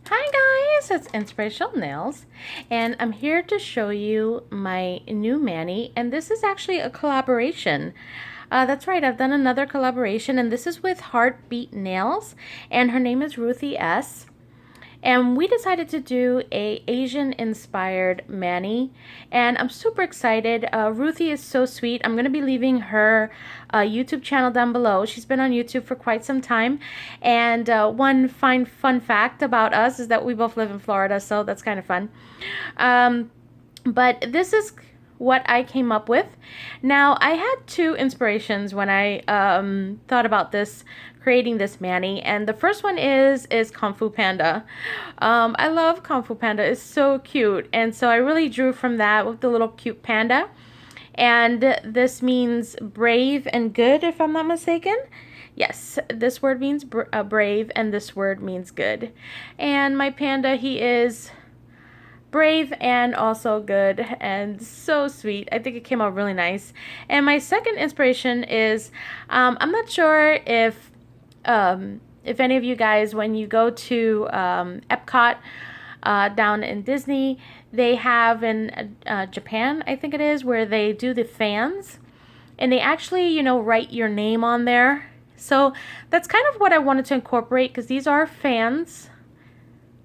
Hi guys, it's Inspirational Nails, and I'm here to show you my new mani, and this is actually a collaboration. That's right, I've done another collaboration, and this is with heartbeatnailz, and her name is Ruthie S. And we decided to do a Asian inspired mani, and I'm super excited. Ruthie is so sweet. I'm gonna be leaving her YouTube channel down below. She's been on YouTube for quite some time, and one fun fact about us is that we both live in Florida, so that's kind of fun. But this is what I came up with. Now, I had two inspirations when I thought about this, creating this mani, and the first one is Kung Fu Panda. I love Kung Fu Panda. It's so cute, and so I really drew from that with the little cute panda. And this means brave and good, if I'm not mistaken. Yes, this word means brave, and this word means good. And my panda, he is brave and also good and so sweet. I think it came out really nice. And my second inspiration is I'm not sure if any of you guys, when you go to Epcot down in Disney, they have in Japan, I think it is, where they do the fans, and they actually, you know, write your name on there. So that's kind of what I wanted to incorporate, because these are fans.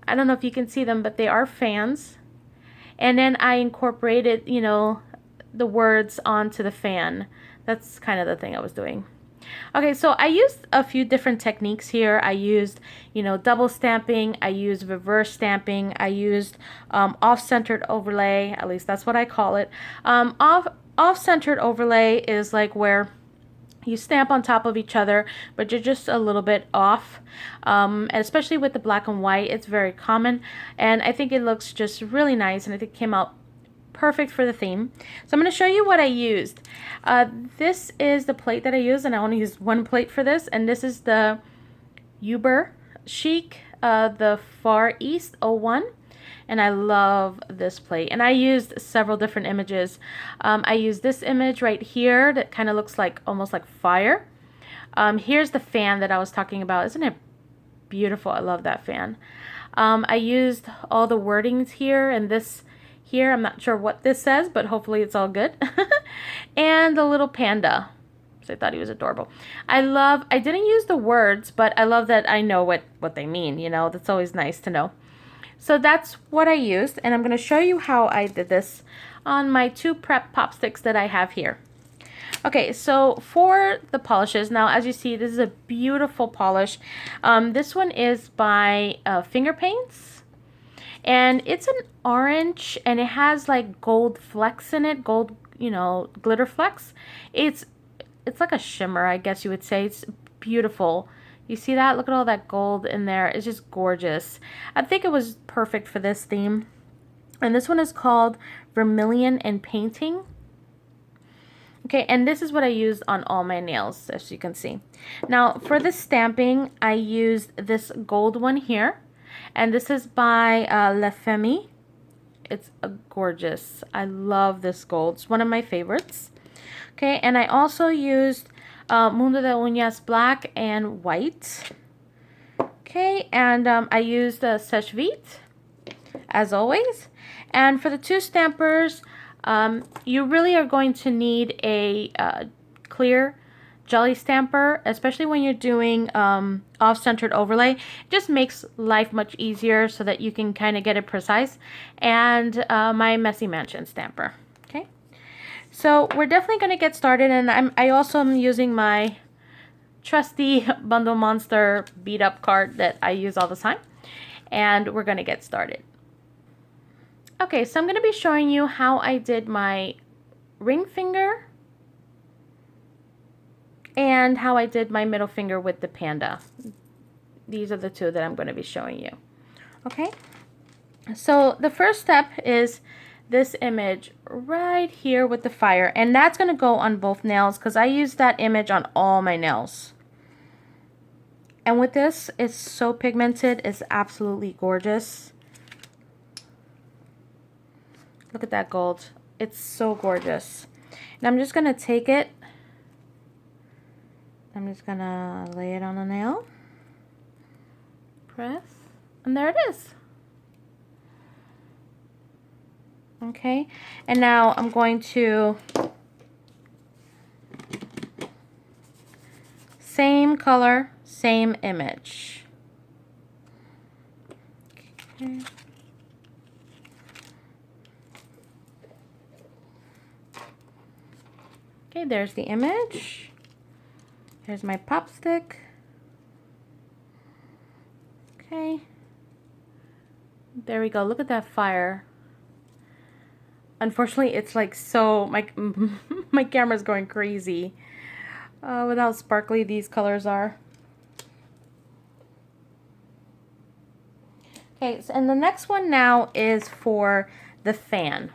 I don't know if you can see them, but they are fans. And then I incorporated, you know, the words onto the fan. That's kind of the thing I was doing. Okay, so I used a few different techniques here. I used, you know, double stamping. I used reverse stamping. I used off-centered overlay. At least that's what I call it. Off-centered overlay is like where you stamp on top of each other, but you're just a little bit off. And especially with the black and white, it's very common. And I think it looks just really nice, and I think it came out perfect for the theme. So I'm going to show you what I used. This is the plate that I used, and I only used one plate for this. And this is the Uber Chic, the Far East 01. And I love this plate. And I used several different images. I used this image right here that kind of looks like almost like fire. Here's the fan that I was talking about. Isn't it beautiful? I love that fan. I used all the wordings here, and this here, I'm not sure what this says, but hopefully it's all good. And the little panda. So I thought he was adorable. I didn't use the words, but I love that I know what they mean. You know, that's always nice to know. So that's what I used, and I'm going to show you how I did this on my two prep pop sticks that I have here. Okay, so for the polishes, now as you see, this is a beautiful polish. This one is by Finger Paints, and it's an orange, and it has like gold flecks in it, gold, you know, glitter flecks. It's like a shimmer, I guess you would say. It's beautiful. You see that? Look at all that gold in there. It's just gorgeous. I think it was perfect for this theme. And this one is called Vermilion and Painting. Okay, and this is what I used on all my nails, as you can see. Now, for the stamping, I used this gold one here. And this is by La Femme. It's gorgeous. I love this gold. It's one of my favorites. Okay, and I also used Mundo de Uñas black and white. Okay, and I used Sèche Vite, as always. And for the two stampers, you really are going to need a clear jelly stamper, especially when you're doing off-centered overlay. It just makes life much easier so that you can kind of get it precise. And my Messy Mansion stamper. Okay. So we're definitely going to get started, and I also am using my trusty Bundle Monster beat up card that I use all the time, and we're going to get started. Okay, so I'm going to be showing you how I did my ring finger and how I did my middle finger with the panda. These are the two that I'm going to be showing you. Okay, so the first step is this image right here with the fire, and that's going to go on both nails because I use that image on all my nails. And with this, it's so pigmented. It's absolutely gorgeous. Look at that gold. It's so gorgeous. And I'm just going to take it. I'm just going to lay it on the nail. Press. And there it is. Okay, and now I'm going to same color, same image. Okay. Okay, there's the image. Here's my pop stick. Okay. There we go. Look at that fire. Unfortunately, it's like so, my camera's going crazy with how sparkly these colors are. Okay, so, and the next one now is for the fan.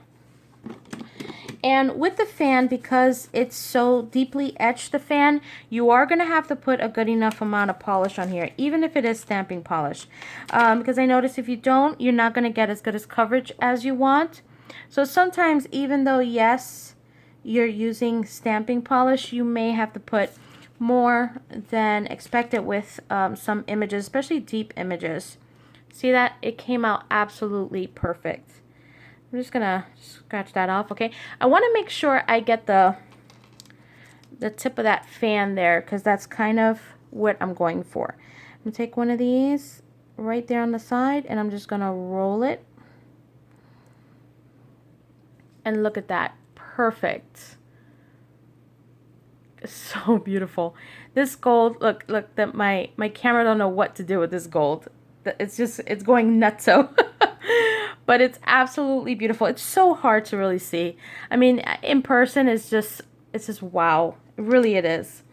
And with the fan, because it's so deeply etched, the fan, you are going to have to put a good enough amount of polish on here, even if it is stamping polish. Because I notice if you don't, you're not going to get as good as coverage as you want. So sometimes, even though, yes, you're using stamping polish, you may have to put more than expected with some images, especially deep images. See that? It came out absolutely perfect. I'm just gonna scratch that off, okay? I want to make sure I get the tip of that fan there, because that's kind of what I'm going for. I'm gonna take one of these right there on the side, and I'm just gonna roll it. And look at that, perfect. It's so beautiful. This gold, look, that my camera don't know what to do with this gold. It's going nutso. But it's absolutely beautiful. It's so hard to really see. I mean, in person, it's just wow. Really, it is.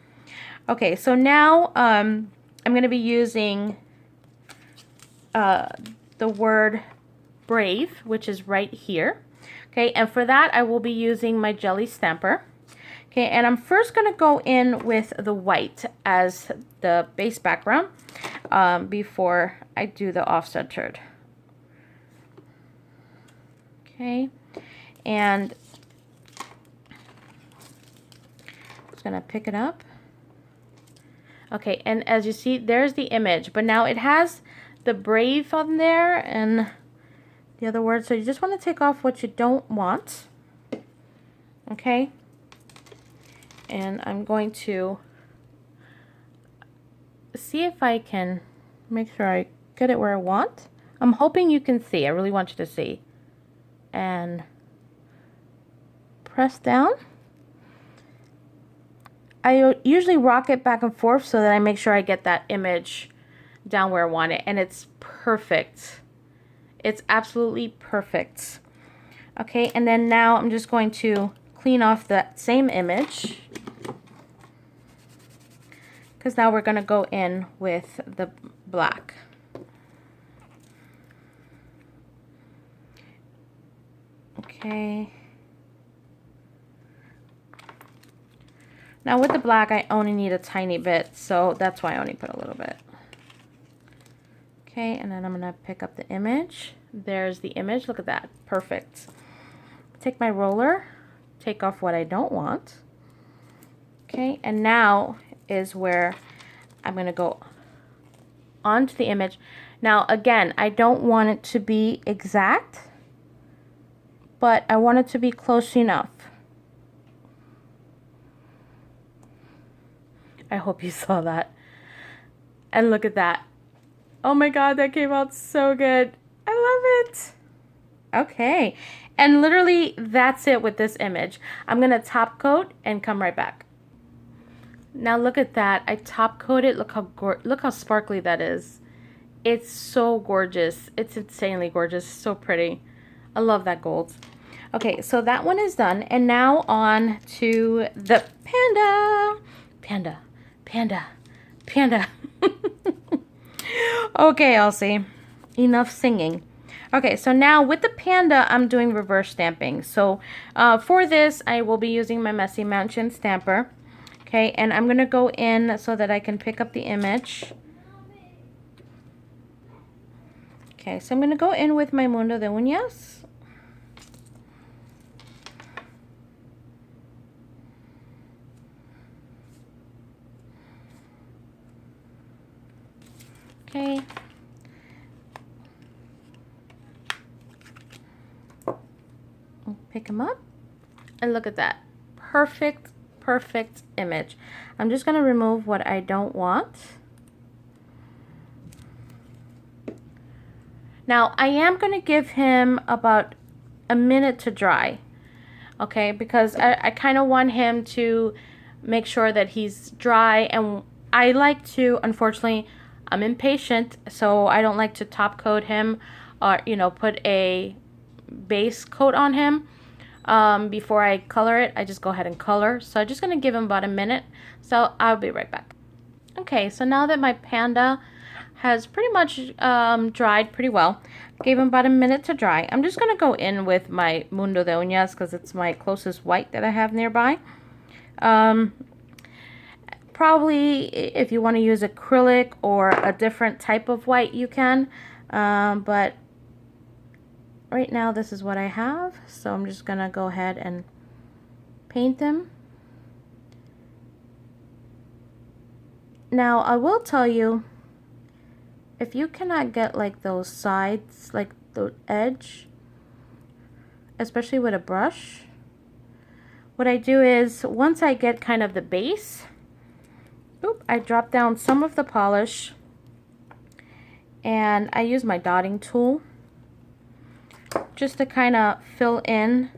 Okay, so now I'm going to be using the word brave, which is right here. Okay, and for that, I will be using my jelly stamper. Okay, and I'm first going to go in with the white as the base background before I do the off-centered. Okay, and I'm just going to pick it up. Okay, and as you see, there's the image, but now it has the brave on there and the other words, so you just want to take off what you don't want. Okay, and I'm going to see if I can make sure I get it where I want. I'm hoping you can see. I really want you to see. And press down. I usually rock it back and forth so that I make sure I get that image down where I want it, and it's perfect. It's absolutely perfect. Okay, and then now I'm just going to clean off that same image, because now we're going to go in with the black. Okay. Now with the black, I only need a tiny bit, so that's why I only put a little bit. Okay, and then I'm going to pick up the image. There's the image. Look at that. Perfect. Take my roller, take off what I don't want. Okay, and now is where I'm going to go onto the image. Now, again, I don't want it to be exact, but I want it to be close enough. I hope you saw that. And look at that. Oh my God, that came out so good. I love it. Okay, and literally that's it with this image. I'm gonna top coat and come right back. Now look at that. I top coated. Look how sparkly that is. It's so gorgeous. It's insanely gorgeous. So pretty. I love that gold. Okay, so that one is done, and now on to the panda. Panda, panda, panda. Okay, Elsie, enough singing. Okay, so now with the panda, I'm doing reverse stamping. So for this, I will be using my Messy Mansion stamper. Okay, and I'm going to go in so that I can pick up the image. Okay, so I'm going to go in with my Mundo de Uñas. Okay, Pick him up, and look at that. Perfect, perfect image. I'm just going to remove what I don't want. Now, I am going to give him about a minute to dry, okay, because I kind of want him to make sure that he's dry, and I like to, unfortunately, I'm impatient, so I don't like to top coat him or, you know, put a base coat on him before I color it. I just go ahead and color. So I'm just going to give him about a minute, so I'll be right back. Okay, so now that my panda has pretty much dried pretty well, gave him about a minute to dry, I'm just going to go in with my Mundo de Uñas because it's my closest white that I have nearby. Probably if you want to use acrylic or a different type of white, you can, but right now this is what I have, so I'm just gonna go ahead and paint them. Now I will tell you, if you cannot get like those sides, like the edge, especially with a brush, what I do is once I get kind of the base, I drop down some of the polish and I use my dotting tool just to kind of fill in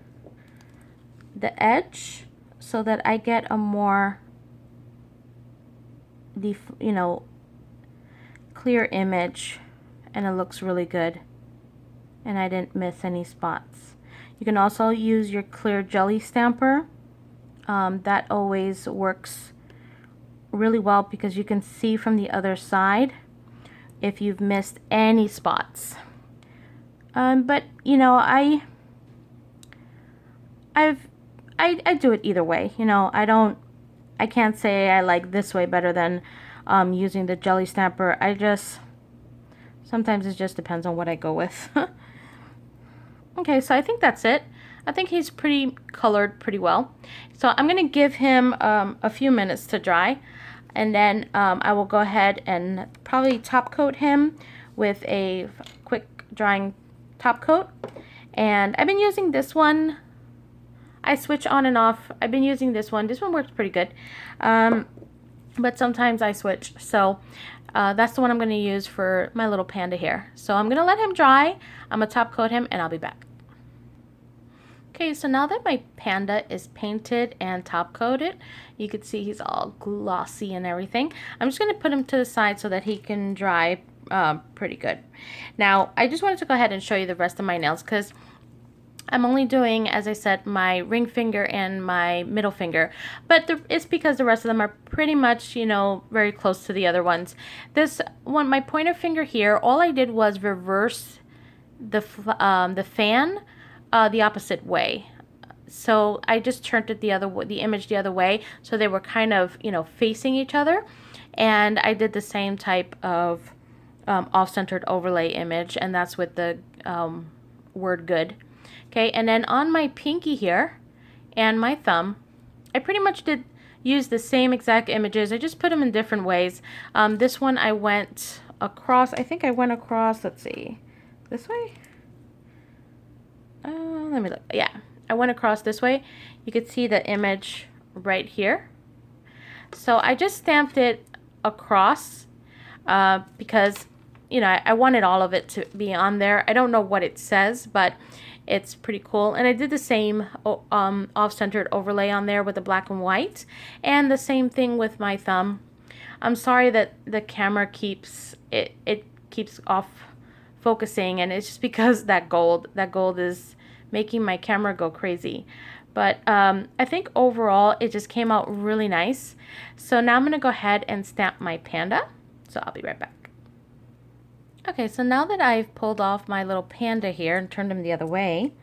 the edge so that I get a more, you know, clear image, and it looks really good and I didn't miss any spots. You can also use your clear jelly stamper. That always works really well because you can see from the other side if you've missed any spots. But you know, I do it either way. You know, I can't say I like this way better than using the jelly stamper. Sometimes it just depends on what I go with. Okay, so I think that's it. I think he's pretty colored pretty well. So I'm gonna give him a few minutes to dry, and then I will go ahead and probably top coat him with a quick drying top coat. And I've been using this one. I switch on and off. I've been using this one. This one works pretty good, but sometimes I switch. So that's the one I'm going to use for my little panda here. So I'm going to let him dry. I'm going to top coat him and I'll be back. Okay, so now that my panda is painted and top coated, you can see he's all glossy and everything. I'm just going to put him to the side so that he can dry pretty good. Now, I just wanted to go ahead and show you the rest of my nails because I'm only doing, as I said, my ring finger and my middle finger, but it's because the rest of them are pretty much, you know, very close to the other ones. This one, my pointer finger here, all I did was reverse the fan the opposite way. So I just turned it the image the other way, so they were kind of, you know, facing each other, and I did the same type of off-centered overlay image, and that's with the word good. Okay, and then on my pinky here and my thumb, I pretty much use the same exact images. I just put them in different ways. This one I went across, I think I went across, let's see, this way? Let me look. Yeah, I went across this way. You could see the image right here. So I just stamped it across because, you know, I wanted all of it to be on there. I don't know what it says, but it's pretty cool. And I did the same off-centered overlay on there with the black and white, and the same thing with my thumb. I'm sorry that the camera keeps off focusing, and it's just because that gold is making my camera go crazy. But I think overall it just came out really nice. So now I'm going to go ahead and stamp my panda. So I'll be right back. Okay, so now that I've pulled off my little panda here and turned him the other way,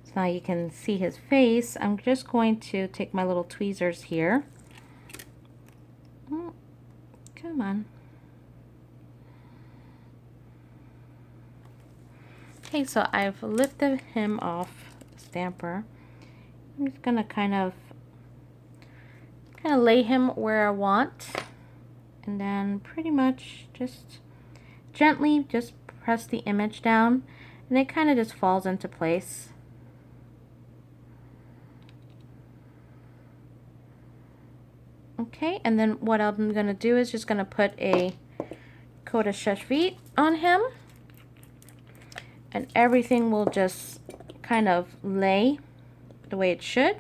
so now you can see his face, I'm just going to take my little tweezers here. Oh, come on. Okay, so I've lifted him off the stamper. I'm just gonna kind of lay him where I want, and then pretty much just gently press the image down, and it kind of just falls into place. Okay, and then what I'm going to do is just going to put a coat of sèche vite on him. And everything will just kind of lay the way it should.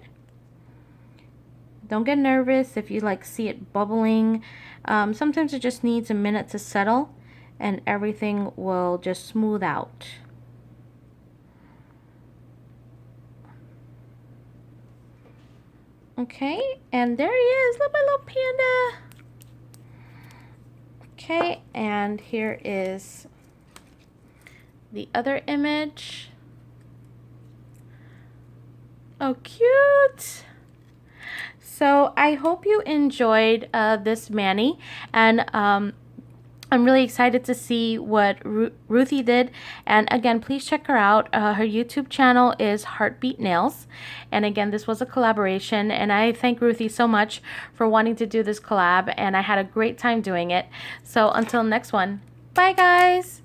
Don't get nervous if you like see it bubbling. Sometimes it just needs a minute to settle and everything will just smooth out. Okay, and there he is, my little panda. Okay, and here is the other image. Oh, cute. So I hope you enjoyed this Manny, and I'm really excited to see what Ruthie did. And again, please check her out. Her YouTube channel is heartbeatnailz. And again, this was a collaboration. And I thank Ruthie so much for wanting to do this collab. And I had a great time doing it. So until next one, bye guys.